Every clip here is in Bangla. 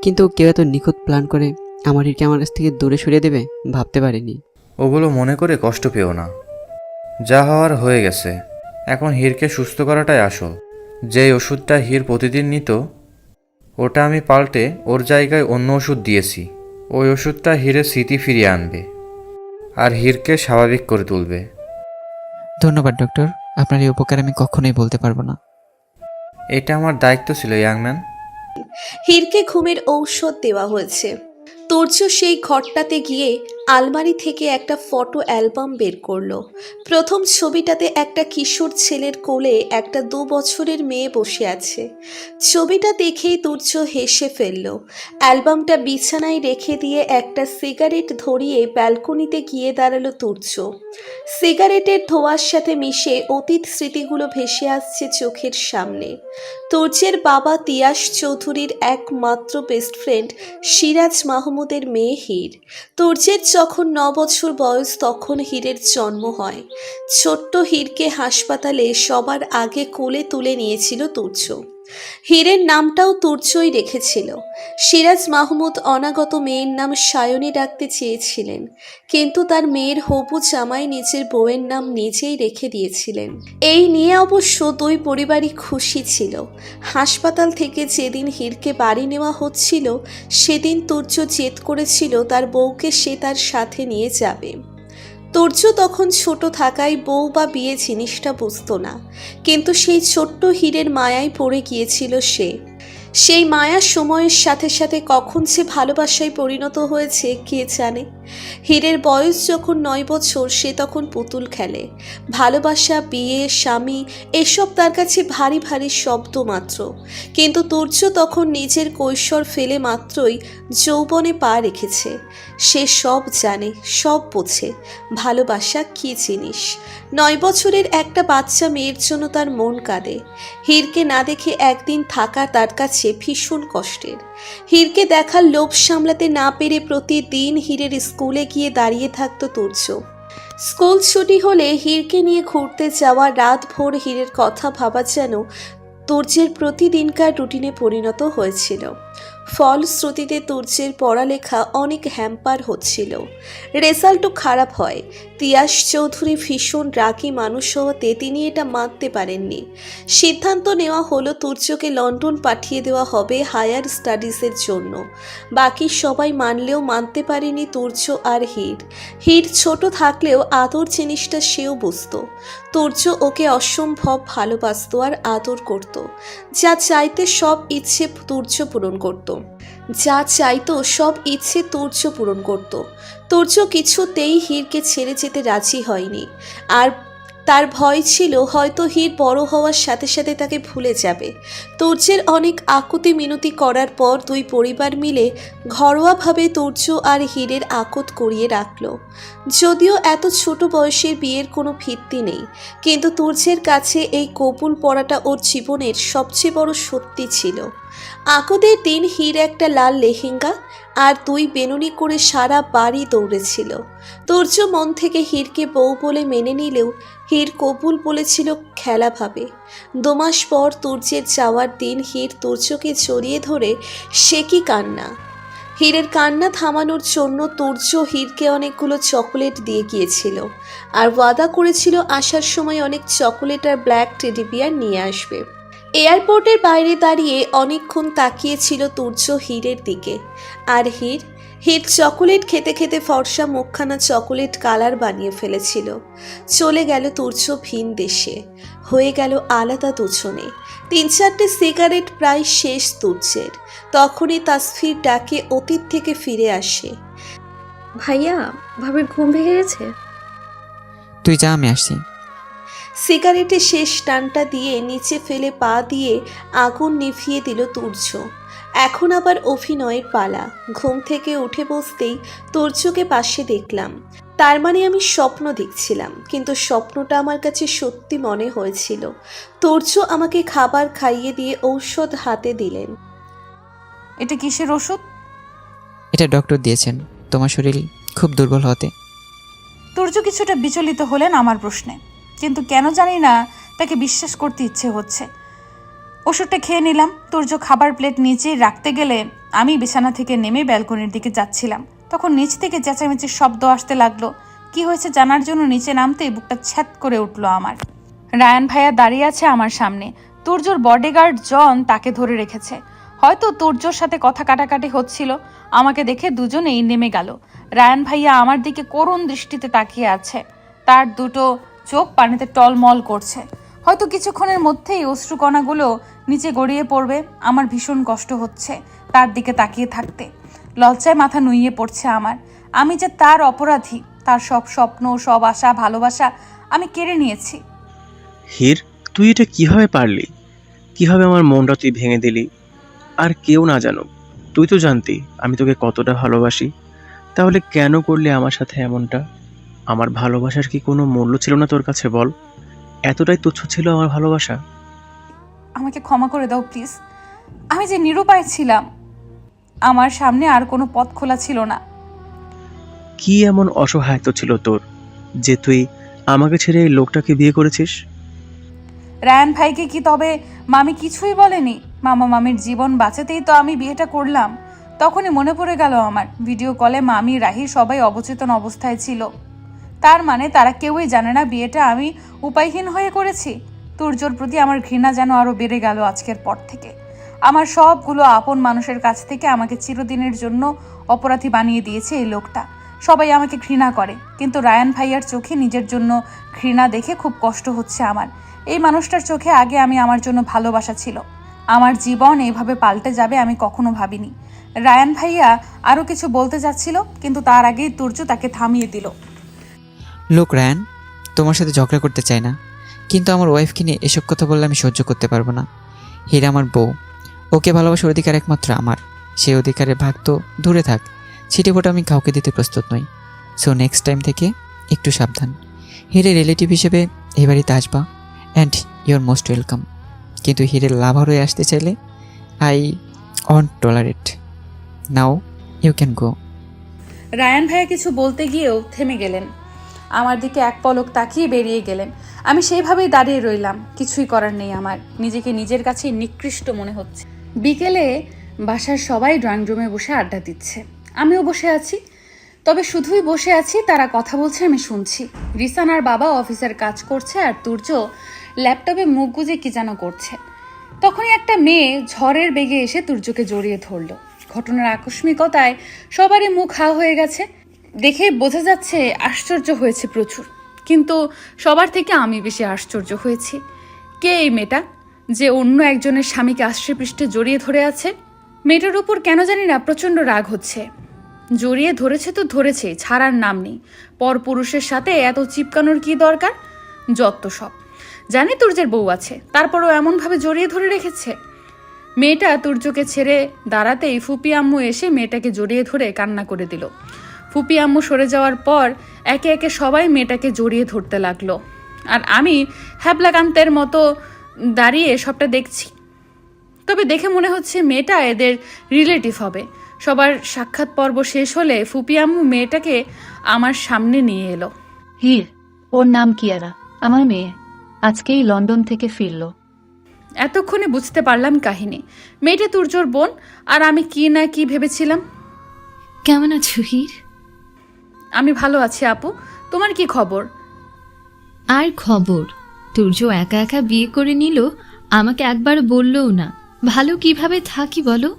কিন্তু কেউ এত নিখুঁত প্ল্যান করে আমার হিরকে আমার কাছ থেকে দূরে সরিয়ে দেবে ভাবতে পারিনি। ওগুলো মনে করে কষ্ট পেও না, যা হওয়ার হয়ে গেছে। এখন হিরকে সুস্থ করাটাই আসল। যেই ওষুধটা হির প্রতিদিন নিত ওটা আমি পাল্টে ওর জায়গায় অন্য ওষুধ দিয়েছি। ওই ওষুধটা হিরের স্মৃতি ফিরিয়ে আনবে আর হিরকে স্বাভাবিক করে তুলবে। ধন্যবাদ ডক্টর, আপনার এই উপকার আমি কখনোই বলতে পারবো না। এটা আমার দায়িত্ব ছিল ইয়াংম্যান। হীরকে ঘুমের ঔষধ দেওয়া হয়েছে। তুর্য সেই ঘরটাতে গিয়ে আলমারি থেকে একটা ফটো অ্যালবাম বের করলো। প্রথম ছবিটাতে একটা কিশোর ছেলের কোলে একটা 2 বছরের মেয়ে বসে আছে। ছবিটা দেখেই তুর্য হেসে ফেলল। অ্যালবামটা বিছানায় রেখে দিয়ে একটা সিগারেট ধরিয়ে ব্যালকনিতে গিয়ে দাঁড়ালো তুর্য। সিগারেটের ধোঁয়ার সাথে মিশে অতীত স্মৃতিগুলো ভেসে আসছে চোখের সামনে। তুর্যের বাবা তিয়াস চৌধুরীর একমাত্র বেস্ট ফ্রেন্ড সিরাজ মাহমুদের মেয়ে হীর। তুর্যের যখন 9 বছর বয়স তখন হীরের জন্ম হয়। ছোট্ট হীরকে হাসপাতালে সবার আগে কোলে তুলে নিয়েছিল তুর্য। হীরের নামটাও তুর্যই রেখেছিল। সিরাজ মাহমুদ অনাগত মেয়ের নাম সায়নী ডাকতে চেয়েছিলেন, কিন্তু তার মেয়ের হবু জামাই নিজের বউয়ের নাম নিজেই রেখে দিয়েছিলেন। এই নিয়ে অবশ্য দুই পরিবারই খুশি ছিল। হাসপাতাল থেকে যেদিন হীরকে বাড়ি নেওয়া হচ্ছিল সেদিন তুর্য জেদ করেছিল তার বউকে সে তার সাথে নিয়ে যাবে। তুর্য তখন ছোট থাকায় বউ বা বিয়ে জিনিসটা বুঝতো না, কিন্তু সেই ছোট্ট হীরের মায়ায় পড়ে গিয়েছিল সে। সেই মায়া সময়ের সাথে সাথে কখন সে ভালোবাসায় পরিণত হয়েছে কে জানে। হীরের বয়স যখন 9 বছর সে তখন পুতুল খেলে। ভালোবাসা, বিয়ে, স্বামী এসব তার কাছে ভারী ভারী শব্দ মাত্র। কিন্তু তুর্য তখন নিজের কৈশোর ফেলে মাত্রই যৌবনে পা রেখেছে। সে সব জানে, সব বোঝে ভালোবাসা কী জিনিস। 9 বছরের একটা বাচ্চা মেয়ের জন্য তার মন কাঁদে। হীরকে না দেখে একদিন থাকা তার কাছে ভীষণ কষ্টের। হীরকে দেখার লোভ সামলাতে না পেরে প্রতিদিন হীরের স্কুলে গিয়ে দাঁড়িয়ে থাকতো তুর্য। স্কুল ছুটি হলে হীরকে নিয়ে ঘুরতে যাওয়া, রাত ভোর হীরের কথা ভাবা যেন তুর্যের প্রতিদিনকার রুটিনে পরিণত হয়েছিল। ফলশ্রুতিতে তুর্যের পড়ালেখা অনেক হ্যাম্পার হচ্ছিল। রেজাল্টও খারাপ হয়। তিয়াস চৌধুরী ভীষণ রাগী মানুষ হওয়াতে তিনি এটা মানতে পারেননি। সিদ্ধান্ত নেওয়া হলো তুর্যকে লন্ডন পাঠিয়ে দেওয়া হবে হায়ার স্টাডিজের জন্য। বাকি সবাই মানলেও মানতে পারেনি তুর্য আর হীর। হীর ছোট থাকলেও আদর জিনিসটা সেও বুঝত। তুর্য ওকে অসম্ভব ভালোবাসত আর আদর করত। যা চাইতে সব ইচ্ছে তুর্য পূরণ করত। তুর্য কিছুতেই হীরকে ছেড়ে যেতে রাজি হয়নি। আর তার ভয় ছিল হয়তো হীর বড় হওয়ার সাথে সাথে তাকে ভুলে যাবে। তুর্যের অনেক আকুতি মিনতি করার পর দুই পরিবার মিলে ঘরোয়াভাবে তুর্য আর হীরের আকত করিয়ে রাখল। যদিও এত ছোট বয়সের বিয়ের কোনো ভিত্তি নেই, কিন্তু তুর্যের কাছে এই কবুল পড়াটা ওর জীবনের সবচেয়ে বড় সত্যি ছিল। আকদের দিন হীর একটা লাল লেহেঙ্গা আর 2 বেনুনি করে সারা বাড়ি দৌড়েছিল। তুর্য মন থেকে হীরকে বউ বলে মেনে নিলেও হীর কবুল বলেছিল খেলাভাবে। 2 মাস পর তুর্যের যাওয়ার দিন হীর তুর্যকে জড়িয়ে ধরে সে কি কান্না! হীরের কান্না থামানোর জন্য তুর্য হীরকে অনেকগুলো চকোলেট দিয়ে গিয়েছিল আর ওয়াদা করেছিল আসার সময় অনেক চকোলেট আর ব্ল্যাক টেডি বিয়ার নিয়ে আসবে। এয়ারপোর্টের বাইরে দাঁড়িয়ে অনেকক্ষণ তাকিয়েছিল তুর্য হীরের দিকে। আর হীর চকোলেট খেতে খেতে ফর্সা মুখখানা চকোলেট কালার বানিয়ে ফেলেছিল। চলে গেল তুর্য ভিন দেশে, হয়ে গেল আলাদা দুজনে। 3-4টে সিগারেট প্রায় শেষ তুর্যের। তখনই তাসফির ডাকে অতীত থেকে ফিরে আসে। ভাইয়া, ভাবির ঘুম ভেঙে গেছে? তুই যা, আমি আসছি। সিগারেটে শেষ টানটা দিয়ে নিচে ফেলে পা দিয়ে আগুন নিভিয়ে দিল তুর্য। এখন আবার অভিনয়ের পালা। ঘুম থেকে উঠে বসতেই তুর্যকে পাশে দেখলাম। তার মানে আমি স্বপ্ন দেখছিলাম, কিন্তু স্বপ্নটা আমার কাছে সত্যি মনে হয়েছিল। তুর্য আমাকে খাবার খাইয়ে দিয়ে ঔষধ হাতে দিলেন। এটা কিসের ওষুধ? এটা ডক্টর দিয়েছেন তোমার শরীর খুব দুর্বল হতে। তুর্য কিছুটা বিচলিত হলেন আমার প্রশ্নে, কিন্তু কেন জানি না তাকে বিশ্বাস করতে ইচ্ছে হচ্ছে। ওষুধটা খেয়ে নিলাম। তুর্য খাবার প্লেট নিচেই রাখতে গেলে আমি বিছানা থেকে নেমে ব্যালকনির দিকে যাচ্ছিলাম, তখন নিচ থেকে চেঁচামেচির শব্দ আসতে লাগলো। কি হয়েছে জানার জন্য নিচে নামতে বুকটা ছ্যাত করে উঠলো আমার। রায়ান ভাইয়া দাঁড়িয়ে আছে আমার সামনে। তুর্যর বডিগার্ড জন তাকে ধরে রেখেছে। হয়তো তুর্যর সাথে কথা কাটাকাটি হচ্ছিল। আমাকে দেখে দুজনেই নেমে গেল। রায়ান ভাইয়া আমার দিকে করুণ দৃষ্টিতে তাকিয়ে আছে। তার দুটো চোখ পানিতে টলমল করছে। হয়তো কিছুক্ষণের মধ্যেই অশ্রুকণাগুলো নিচে গড়িয়ে পড়বে। আমার ভীষণ কষ্ট হচ্ছে তার দিকে তাকিয়ে থাকতে। লজ্জায় মাথা নুইয়ে পড়ছে আমার। আমি যে তার অপরাধী, তার সব স্বপ্ন, সব আশা, ভালোবাসা আমি কেড়ে নিয়েছি। হীর, তুই এটা কিভাবে পারলি? কিভাবে আমার মনটা তুই ভেঙে দিলি? আর কেউ না জানুক, তুই তো জানতি আমি তোকে কতটা ভালোবাসি। তাহলে কেন করলি আমার সাথে এমনটা? আমার ভালোবাসার কি কোনো মূল্য ছিল না তোর কাছে, বল? এতটাই তুচ্ছ ছিল আমার ভালোবাসা? আমাকে ক্ষমা করে দাও প্লিজ। আমি যে নিরুপায় ছিলাম, আমার সামনে আর কোনো পথ খোলা ছিল না। কি এমন অসহায়ত্ব ছিল তোর যে তুই আমাকে ছেড়ে এই লোকটাকে বিয়ে করেছিস? রায়ান ভাইকে কি তবে মামি কিছুই বলেনি? মামা মামির জীবন বাঁচাতেই তো আমি বিয়েটা করলাম। তখনই মনে পড়ে গেল আমার ভিডিও কলে মামি, রাহি সবাই অবচেতন অবস্থায় ছিল। তার মানে তারা কেউই জানে না বিয়েটা আমি উপায়হীন হয়ে করেছি। তুর্যর প্রতি আমার ঘৃণা যেন আরো বেড়ে গেল আজকের পর থেকে। আমার সবগুলো আপন মানুষের কাছ থেকে আমাকে চিরদিনের জন্য অপরাধী বানিয়ে দিয়েছে এই লোকটা। সবাই আমাকে ঘৃণা করে, কিন্তু রায়ান ভাইয়ার চোখে নিজের জন্য ঘৃণা দেখে খুব কষ্ট হচ্ছে আমার। এই মানুষটার চোখে আগে আমি আমার জন্য ভালোবাসা ছিল। আমার জীবন এইভাবে পাল্টে যাবে আমি কখনো ভাবিনি। রায়ান ভাইয়া আরও কিছু বলতে যাচ্ছিল, কিন্তু তার আগেই তুর্য তাকে থামিয়ে দিল। লোক রায়ান, তোমার সাথে ঝগড়া করতে চাই না, কিন্তু আমার ওয়াইফকে নিয়ে এসব কথা বললে আমি সহ্য করতে পারবো না। হীরা আমার বউ, ওকে ভালোবাসার অধিকার একমাত্র আমার। সেই অধিকারের ভাগ তো দূরে থাক, ছিটে ফোটা আমি কাউকে দিতে প্রস্তুত নই। সো নেক্সট টাইম থেকে একটু সাবধান। হীরের রিলেটিভ হিসেবে এই বাড়িতে আসবা, অ্যান্ড ইউর মোস্ট ওয়েলকাম। কিন্তু হীরের লাভার হয়ে আসতে চাইলে I want tolerate. Now you can go. Ryan ভাইয়া কিছু বলতে গিয়েও থেমে গেলেন। আমার দিকে এক পলক তাকিয়ে বেরিয়ে গেলেন। আমি সেইভাবেই দাঁড়িয়ে রইলাম। কিছুই করার নেই আমার। নিজেকে নিজের কাছেই নিকৃষ্ট মনে হচ্ছে। বিকেলে বাসার সবাই ড্রয়িং রুমে বসে আড্ডা দিচ্ছে, আমিও বসে আছি। তবে শুধুই বসে আছি, তারা কথা বলছে আমি শুনছি। রিসানার বাবা অফিসের কাজ করছে আর তুর্য ল্যাপটপে মুখ গুজে কি যেন করছে। তখনই একটা মেয়ে ঝড়ের বেগে এসে তুর্যকে জড়িয়ে ধরল। ঘটনার আকস্মিকতায় সবারই মুখ হা হয়ে গেছে। দেখে বোঝা যাচ্ছে আশ্চর্য হয়েছে প্রচুর, কিন্তু সবার থেকে আমি বেশি আশ্চর্য হয়েছি। কে এই মেয়েটা যে অন্য একজনের স্বামীকে আষ্টে পৃষ্ঠে জড়িয়ে ধরে আছে? মেয়েটার উপর কেন জানি না প্রচণ্ড রাগ হচ্ছে। জড়িয়ে ধরেছে তো ধরেছে, ছাড়ার নাম নেই। পরপুরুষের সাথে এত চিপকানোর কি দরকার? যত সব। জানি তুর্যের বউ আছে, তারপরও এমনভাবে জড়িয়ে ধরে রেখেছে। মেয়েটা তুর্যকে ছেড়ে দাঁড়াতেই ফুপি আম্মু এসে মেয়েটাকে জড়িয়ে ধরে কান্না করে দিল। ফুপি আম্মু সরে যাওয়ার পর একে একে সবাই মেয়েটাকে জড়িয়ে ধরতে লাগলো, আর আমি হ্যাবলাকান্তের মতো দাঁড়িয়ে সবটা দেখছি। তবে দেখে মনে হচ্ছে মেয়েটা এদের রিলেটিভ হবে। সবার সাক্ষাৎ পর্ব শেষ হলে ফুপি আম্মু মেয়েটাকে আমার সামনে নিয়ে এলো। হীর, ওর নাম কিয়ারা, আমার মেয়ে। আজকেই লন্ডন থেকে ফিরল। এতক্ষণে বুঝতে পারলাম কাহিনী। মেয়েটা তুর্যর বোন, আর আমি কি না কি ভেবেছিলাম। কেমন আছো হীর? আমি ভালো আছি আপু, তোমার কি খবর? আর খবর? তুর্য একা একা বিয়ে করে নিল, আমাকে একবার বললও না। ভালো কিভাবে থাকি বলো?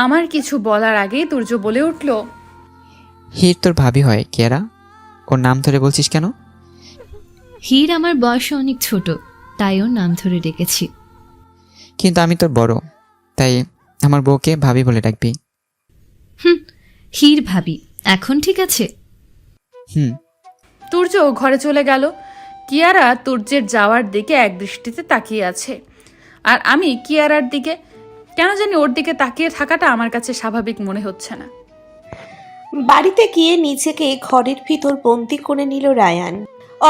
আমার কিছু বলার আগেই তুর্য বলে উঠল, হীর তোর ভাবি হয় কিয়ারা, ওর নাম ধরে বলছিস কেন? হীর আমার বয়স অনেক ছোট, তাই ওর নাম ধরে ডেকেছি। কিন্তু আমি তোর বড়, তাই আমার বউকে ভাবি বলে ডাকবি। হীর ভাবি, এখন ঠিক আছে? তুর্য ঘরে চলে গেল। কিয়ারা তুর্যের যাওয়ার দিকে এক দৃষ্টিতে তাকিয়ে আছে, আর আমি কিয়ারার দিকে। কেন জানি ওর দিকে তাকিয়ে থাকাটা আমার কাছে স্বাভাবিক মনে হচ্ছে না। বাড়িতে গিয়ে নিজেকে ঘরের ভিতর বন্দি করে নিল রায়ান।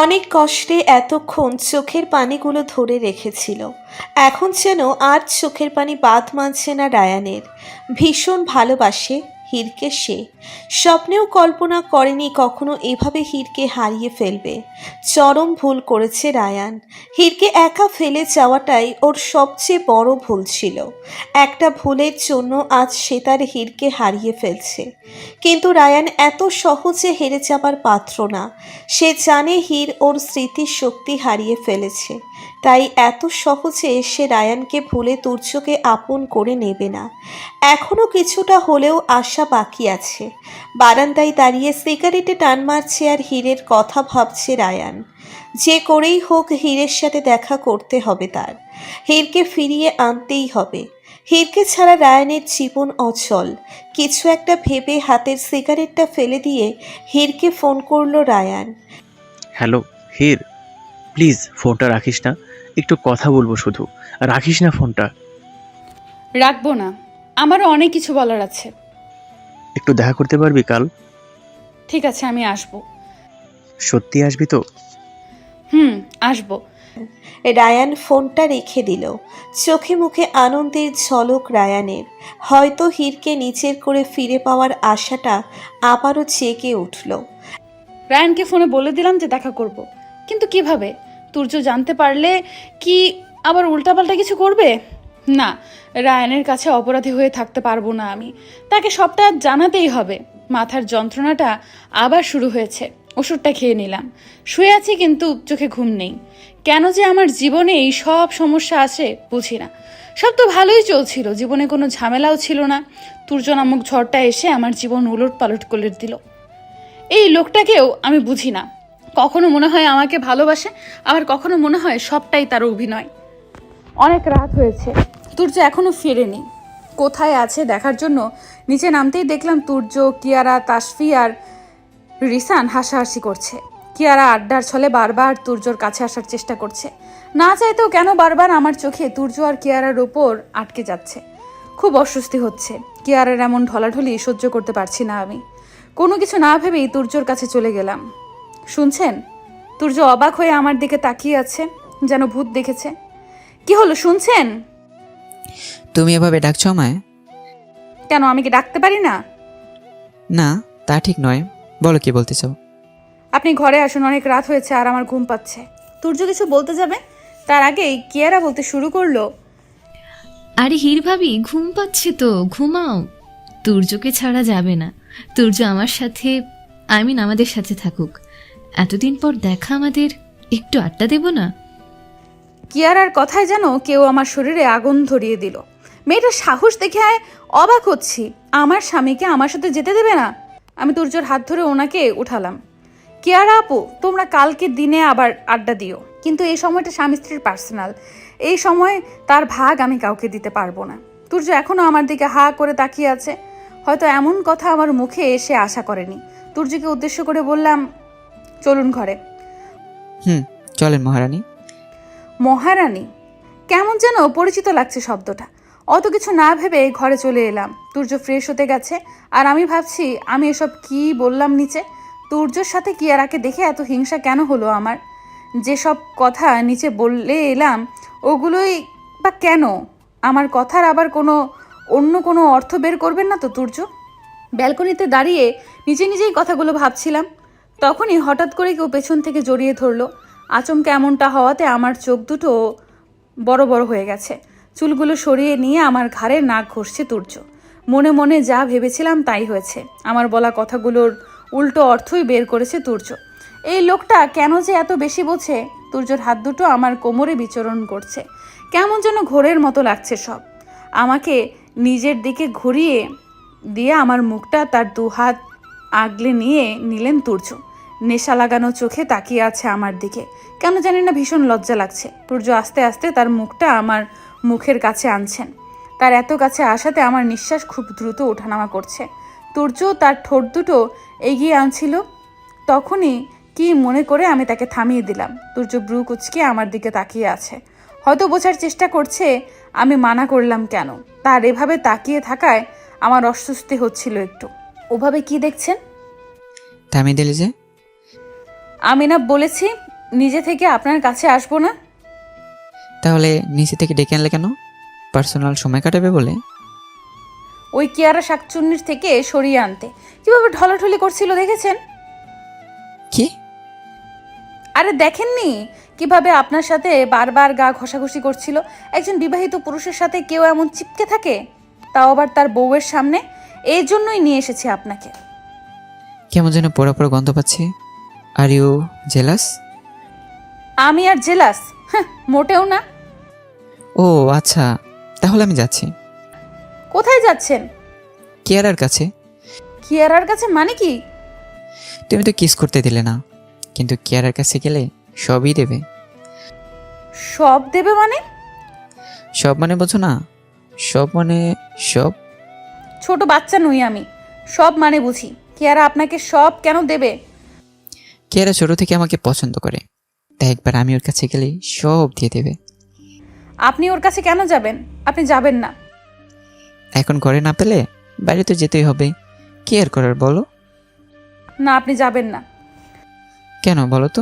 অনেক কষ্টে এতক্ষণ চোখের পানিগুলো ধরে রেখেছিল, এখন যেন আর চোখের পানি বাদ মানছে না রায়ানের। ভীষণ ভালোবাসে হীরকে সে স্বপ্নেও কল্পনা করেনি কখনো এভাবে হীরকে হারিয়ে ফেলবে। চরম ভুল করেছে রায়ান। হীরকে একা ফেলে যাওয়াটাই ওর সবচেয়ে বড় ভুল ছিল। একটা ভুলের জন্য আজ সে তার হীরকে হারিয়ে ফেলছে। কিন্তু রায়ান এত সহজে হেরে যাবার পাত্র না। সে জানে হীর ওর স্মৃতির শক্তি হারিয়ে ফেলেছে, তাই এত সহজে সে রায়ানকে ভুলে তুর্যকে আপন করে নেবে না। এখনও কিছুটা হলেও আশা বাকি আছে। বারান্দায় দাঁড়িয়ে সিগারেটে টান মারছে আর হীরের কথা ভাবছে রায়ান। যে করেই হোক হীরের সাথে দেখা করতে হবে তার। হীরকে ফিরিয়ে আনতেই হবে। হীরকে ছাড়া রায়ানের জীবন অচল। কিছু একটা ভেবে হাতের সিগারেটটা ফেলে দিয়ে হীরকে ফোন করলো রায়ান। হ্যালো হীর, প্লিজ ফোনটা রাখিস না, একটু কথা বলবো শুধু। রাখিস না ফোনটা। রাখবো না, আমারও অনেক কিছু বলার আছে। একটু দেখা করতে পারবি কাল? ঠিক আছে, আমি আসবো। সত্যি আসবি তো? আসবো। রায়ান ফোনটা রেখে দিল। চোখে মুখে আনন্দের ঝলক রায়ানের। হয়তো হীরকে নিচের করে ফিরে পাওয়ার আশাটা আবারও জেগে উঠল। রায়ানকে ফোনে বলে দিলাম যে দেখা করব, কিন্তু কিভাবে? তুর্য জানতে পারলে কি আবার উল্টাপাল্টা কিছু করবে? না, রায়ানের কাছে অপরাধী হয়ে থাকতে পারবো না আমি। তাকে সবটা জানাতেই হবে। মাথার যন্ত্রণাটা আবার শুরু হয়েছে। ওষুধটা খেয়ে নিলাম, শুয়ে আছি কিন্তু চোখে ঘুম নেই। কেন যে আমার জীবনে এই সব সমস্যা আছে বুঝি না। সব তো ভালোই চলছিল, জীবনে কোনো ঝামেলাও ছিল না। তুর্য নামক ঝড়টা এসে আমার জীবন উলট পালট করে দিল। এই লোকটাকেও আমি বুঝি না। কখনো মনে হয় আমাকে ভালোবাসে, আবার কখনো মনে হয় সবটাই তার অভিনয়। অনেক রাত হয়েছে, তুর্য এখনো ফেরেনি। কোথায় আছে দেখার জন্য নিচে নামতেই দেখলাম তুর্য, কিয়ারা, তাসফি আর রিসান হাসাহাসি করছে। কিয়ারা আড্ডার ছলে বারবার তুর্যর কাছে আসার চেষ্টা করছে। না চাইতেও কেন বারবার আমার চোখে তুর্য আর কিয়ারার ওপর আটকে যাচ্ছে। খুব অস্বস্তি হচ্ছে। কিয়ারার এমন ঢলাঢলি সহ্য করতে পারছি না আমি। কোনো কিছু না ভেবেই তুর্যর কাছে চলে গেলাম। শুনছেন? তুর্য অবাক হয়ে আমার দিকে তাকিয়ে আছে, যেন ভূত দেখেছে। কি হলো, শুনছেন? তুমি এভাবে ডাকছো আমায়? কেন, আমি কি ডাকতে পারি না? না, তা ঠিক নয়। বলো কি বলতে চাও। আপনি ঘরে আসুন, অনেক রাত হয়েছে আর আমার ঘুম পাচ্ছে। তুর্য কিছু বলতে যাবে, তার আগেই কিয়ারা বলতে শুরু করলো, আরে হীর ভাবি, ঘুম পাচ্ছে তো, ঘুমাও। তুর্যকে ছাড়া যাবে না। তুর্য আমার সাথে, আমাদের সাথে থাকুক। এতদিন পর দেখা আমাদের, একটু আড্ডা দেব না? কিয়ারার কথায় যেন কেউ আমার শরীরে আগুন ধরিয়ে দিল। মেয়েটার সাহস দেখে অবাক হচ্ছি। আমার স্বামীকে আমার সাথে যেতে দেবে না? আমি তুর্যর হাত ধরে ওনাকে উঠালাম। কিয়ারা আপু, তোমরা কালকে দিনে আবার আড্ডা দিও, কিন্তু এই সময়টা স্বামী স্ত্রীর পার্সোনাল। এই সময় তার ভাগ আমি কাউকে দিতে পারবো না। তুর্য এখনও আমার দিকে হা করে তাকিয়ে আছে। হয়তো এমন কথা আমার মুখে এসে আশা করেনি। তুর্যকে উদ্দেশ্য করে বললাম, চলুন ঘরে। চলেন মহারানী। মহারানী কেমন যেন পরিচিত লাগছে শব্দটা। অত কিছু না ভেবে ঘরে চলে এলাম। তুর্য ফ্রেশ হতে গেছে আর আমি ভাবছি আমি এসব কি বললাম নিচে। তুর্যর সাথে কিয়ারাকে দেখে এত হিংসা কেন হলো আমার? যেসব কথা নিচে বললে এলাম ওগুলোই বা কেন? আমার কথার আবার অন্য কোনো অর্থ বের করবেন না তো তুর্য? ব্যালকনিতে দাঁড়িয়ে নিজেই কথাগুলো ভাবছিলাম। তখনই হঠাৎ করে কেউ পেছন থেকে জড়িয়ে ধরলো। আচমকা এমনটা হওয়াতে আমার চোখ দুটো বড় বড় হয়ে গেছে। চুলগুলো সরিয়ে নিয়ে আমার ঘাড়ে নাক ঘষছে তুর্য। মনে মনে যা ভেবেছিলাম তাই হয়েছে। আমার বলা কথাগুলোর উল্টো অর্থই বের করেছে তুর্য। এই লোকটা কেন যে এত বেশি বোঝে? তুর্যর হাত দুটো আমার কোমরে বিচরণ করছে। কেমন যেন ঘোরের মতো লাগছে সব। আমাকে নিজের দিকে ঘুরিয়ে দিয়ে আমার মুখটা তার দুহাত আগলে নিয়ে নিলেন তুর্য। নেশা লাগানো চোখে তাকিয়ে আছে আমার দিকে। কেন জানি না ভীষণ লজ্জা লাগছে। তুর্য আস্তে আস্তে তার মুখটা আমার মুখের কাছে আনছেন। তার এত কাছে আসাতে আমার নিঃশ্বাস খুব দ্রুত ওঠানামা করছে। তুর্য তার ঠোঁট দুটো এগিয়ে আনছিল। তখনই কি মনে করে আমি তাকে থামিয়ে দিলাম। তুর্য ব্রু কুচকে আমার দিকে তাকিয়ে আছে। হয়তো বোঝার চেষ্টা করছে আমি মানা করলাম কেন। তার এভাবে তাকিয়ে থাকায় আমার অস্বস্তি হচ্ছিল একটু। ওভাবে কি দেখছেন? থামিয়ে দিলে যে? আমি না বলেছি নিজে থেকে আপনার কাছে আসবো না? তাহলে নিচে থেকে ডেকে আনলে কেন? পার্সোনাল সময় কাটাবে বলে? ওই কিয়ারা শাকচুন্নির থেকে সরিয়ে আনতে। কিভাবে ঢলাঢলি করছিল দেখেছেন? কি? আরে দেখেননি কিভাবে আপনার সাথে বারবার গা ঘষাঘষি করছিল? একজন বিবাহিত পুরুষের সাথে কেউ এমন চিপকে থাকে, তাও আবার তার বউয়ের সামনে। এই জন্যই নিয়ে এসেছি আপনাকে। কেমন যেন পোড়া পোড়া গন্ধ পাচ্ছি। Are you jealous? আমি আর জেলাস? মোটেও না। ও আচ্ছা, তাহলে আমি যাচ্ছি। কোথায় যাচ্ছেন? কিয়ারার কাছে। কিয়ারার কাছে মানে কি? তুমি তো কিস করতে দিলে না, কিন্তু কিয়ারার কাছে গেলে সবই দেবে। সব দেবে মানে? সব মানে বোঝো না? সব মানে সব। ছোট বাচ্চা নই আমি, সব মানে বুঝি। কিয়ারা আপনাকে সব কেন দেবে? কিয়ারা ছোট থেকে আমাকে পছন্দ করে, তাই একবার আমি ওর কাছে গেলে সব দিয়ে দেবে। আপনি ওর কাছে কেন যাবেন? আপনি যাবেন না। এখন ঘরে না পেলে বাইরে তো যেতেই হবে। কি আর করার বলো? না, আপনি যাবেন না। কেন বলো তো?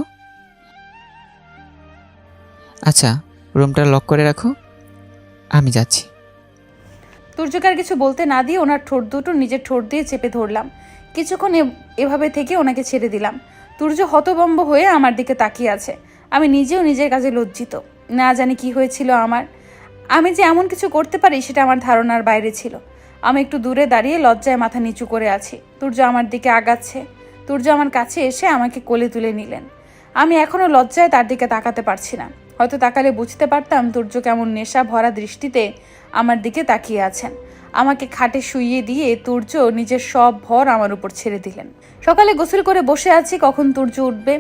আচ্ছা, রুমটা লক করে রাখো, আমি যাচ্ছি। তুর্যকে আর কিছু বলতে না দিয়ে ওনার ঠোঁট দুটো নিজের ঠোঁট দিয়ে চেপে ধরলাম। কিছুক্ষণ এভাবে থেকে ওনাকে ছেড়ে দিলাম। তুর্য হতভম্ব হয়ে আমার দিকে তাকিয়ে আছে। আমি নিজেও নিজের কাছে লজ্জিত। না জানি কি হয়েছিল আমার। আমি যে এমন কিছু করতে পারি সেটা আমার ধারণার বাইরে ছিল। আমি একটু দূরে দাঁড়িয়ে লজ্জায় মাথা নিচু করে আছি। তুর্য আমার দিকে আগাচ্ছে। তুর্য আমার কাছে এসে আমাকে কোলে তুলে নিলেন। আমি এখনও লজ্জায় তার দিকে তাকাতে পারছি না। হয়তো তাকালে বুঝতে পারতাম তুর্য কেমন নেশা ভরা দৃষ্টিতে আমার দিকে তাকিয়ে আছেন। আমাকে খাটে শুইয়ে দিয়ে তুর্য নিজের সব ভর আমার উপর ছেড়ে দিলেন। সকালে গোসল করে বসে আছি, কখন তুর্য উঠবে,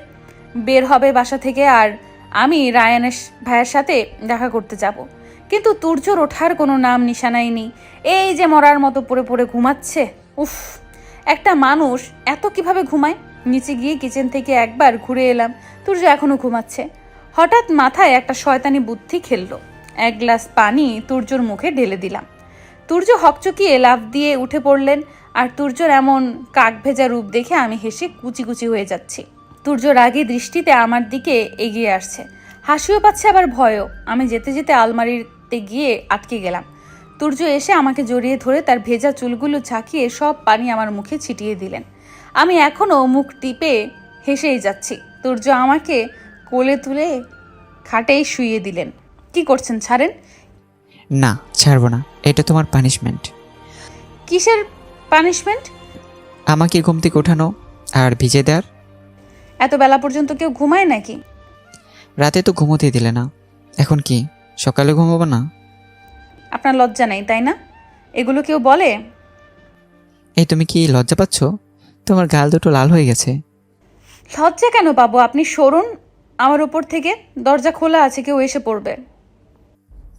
বের হবে বাসা থেকে, আর আমি রায়ানের ভাইয়ের সাথে দেখা করতে যাব। কিন্তু তুর্যর ওঠার কোনো নাম নিশানাই নেই। এই যে মরার মতো পড়ে পড়ে ঘুমাচ্ছে। উফ, একটা মানুষ এত কিভাবে ঘুমায়? নিচে গিয়ে কিচেন থেকে একবার ঘুরে এলাম, তুর্য এখনো ঘুমাচ্ছে। হঠাৎ মাথায় একটা শয়তানি বুদ্ধি খেললো। এক গ্লাস পানি তুর্যর মুখে ঢেলে দিলাম। তুর্য হকচকিয়ে লাফ দিয়ে উঠে পড়লেন। আর তুর্যর এমন কাক ভেজা রূপ দেখে আমি হেসে কুচি কুচি হয়ে যাচ্ছি। তুর্য রাগী দৃষ্টিতে আমার দিকে এগিয়ে আসছে, হাসিও পাচ্ছে আবার ভয়ও। আমি যেতে যেতে আলমারিতে গিয়ে আটকে গেলাম। তুর্য এসে আমাকে জড়িয়ে ধরে তার ভেজা চুলগুলো ঝাঁকিয়ে সব পানি আমার মুখে ছিটিয়ে দিলেন। আমি এখনও মুখ টিপে হেসেই যাচ্ছি। তুর্য আমাকে কোলে তুলে খাটেই শুইয়ে দিলেন। কি করছেন? ছাড়েন। না, ছাড়বো না, এটা তোমার পানিশমেন্ট। কিসের পানিশমেন্ট? আমাকে ঘুম থেকে ওঠানো আর ভিজে দেওয়ার। এত বেলা পর্যন্ত কেউ ঘুমায় নাকি? রাতে তো ঘুমোতেই দিলে না, এখন কি সকালে ঘুমাবো না? আপনার লজ্জা নেই তাই না? এগুলো কেউ বলে? এই তুমি কি লজ্জা পাচ্ছ? তোমার গাল দুটো লাল হয়ে গেছে। লজ্জা কেন পাবো? আপনি সরুন আমার উপর থেকে। দরজা খোলা আছে, কেউ এসে পড়বে।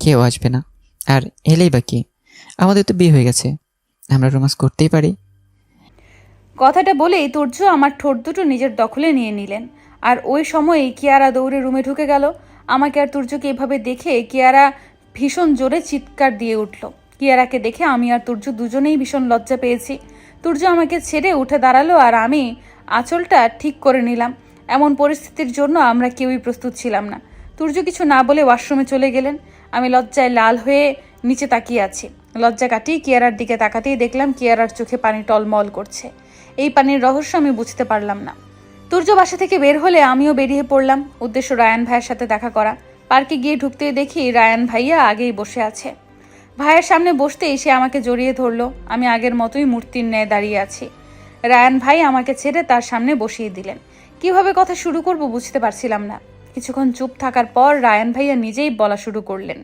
কেউ আসবে না, আর এলেই বা কি? আমাদের তো বিয়ে হয়ে গেছে, আমরা রোমান্স করতেই পারি। কথাটা বলেই তুর্য আমার ঠোঁট দুটো নিজের দখলে নিয়ে নিলেন। আর ওই সময়েই কিয়ারা দৌড়ে রুমে ঢুকে গেল। আমাকে আর তুর্যকে এভাবে দেখে কিয়ারা ভীষণ জোরে চিৎকার দিয়ে উঠল। কিয়ারাকে দেখে আমি আর তুর্য দুজনেই ভীষণ লজ্জা পেয়েছি। তুর্য আমাকে ছেড়ে উঠে দাঁড়ালো আর আমি আঁচলটা ঠিক করে নিলাম। এমন পরিস্থিতির জন্য আমরা কেউই প্রস্তুত ছিলাম না। তুর্য কিছু না বলে ওয়াশরুমে চলে গেলেন। আমি লজ্জায় লাল হয়ে নিচে তাকিয়ে আছি। লজ্জা কাটিয়ে কিয়ারার দিকে তাকাতেই দেখলাম কিয়ারার চোখে পানি টলমল করছে। এই পানির রহস্য আমি বুঝতে পারলাম না। তুর্য বাসা থেকে বের হলে আমিও বেরিয়ে পড়লাম। উদ্দেশ্য রায়ান ভাইয়ের সাথে দেখা করা। পার্কে গিয়ে ঢুকতেই দেখি রায়ান ভাইয়া আগেই বসে আছে। ভাইয়ের সামনে বসতেই সে আমাকে জড়িয়ে ধরলো। আমি আগের মতোই মূর্তির ন্যায় দাঁড়িয়ে আছি। রায়ান ভাই আমাকে ছেড়ে তার সামনে বসিয়ে দিলেন। কিভাবে কথা শুরু করব বুঝতে পারছিলাম না। কিছুক্ষণ চুপ থাকার পর রায়ান ভাইয়া নিজেই বলা শুরু করলেন।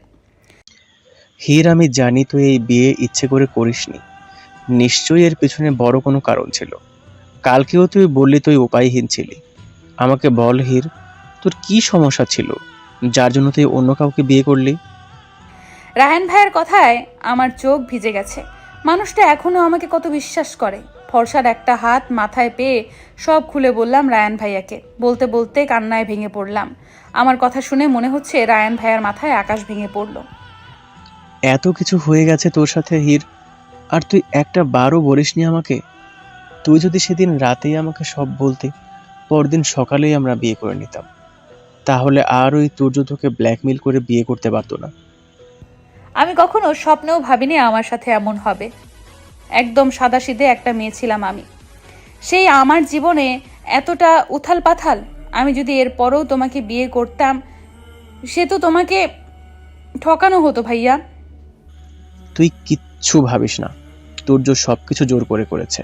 হীর, আমি জানি তুই এই বিয়ে ইচ্ছে করে করিসনি। নিশ্চয়ই এর পেছনে বড় কোনো কারণ ছিল। কালকেও তুই বললি তুই উপায়হীন ছিলি। আমাকে বল হীর, তোর কি সমস্যা ছিল যার জন্য তুই অন্য কাউকে বিয়ে করলি? রায়ান ভাইয়ের কথায় আমার চোখ ভিজে গেছে। মানুষটা এখনো আমাকে কত বিশ্বাস করে। ফর্সার একটা হাত মাথায় পেয়ে সব খুলে বললাম রায়ান ভাইয়াকে। বলতে বলতে কান্নায় ভেঙে পড়লাম। আমার কথা শুনে মনে হচ্ছে রায়ান ভাইয়ার মাথায় আকাশ ভেঙে পড়ল। এত কিছু হয়ে গেছে তোর সাথে হীর, আর তুই একটা বারও বলিসনি আমাকে? তুই যদি সেদিন রাতেই আমাকে সব বলতি, পরদিন সকালেই আমরা বিয়ে করে নিতাম। তাহলে আর ওই তুর্য তোকে ব্ল্যাকমেল করে বিয়ে করতে পারতো না। আমি কখনো স্বপ্নেও ভাবিনি আমার সাথে এমন হবে। একদম সাদাসিধে একটা মেয়ে ছিলাম আমি। সেই আমার জীবনে এতটা উথাল পাথাল। আমি যদি এরপরও তোমাকে বিয়ে করতাম, সে তো তোমাকে ঠকানো হতো ভাইয়া। তুই কিচ্ছু ভাবিস না, তুর্য সবকিছু জোর করে করেছে।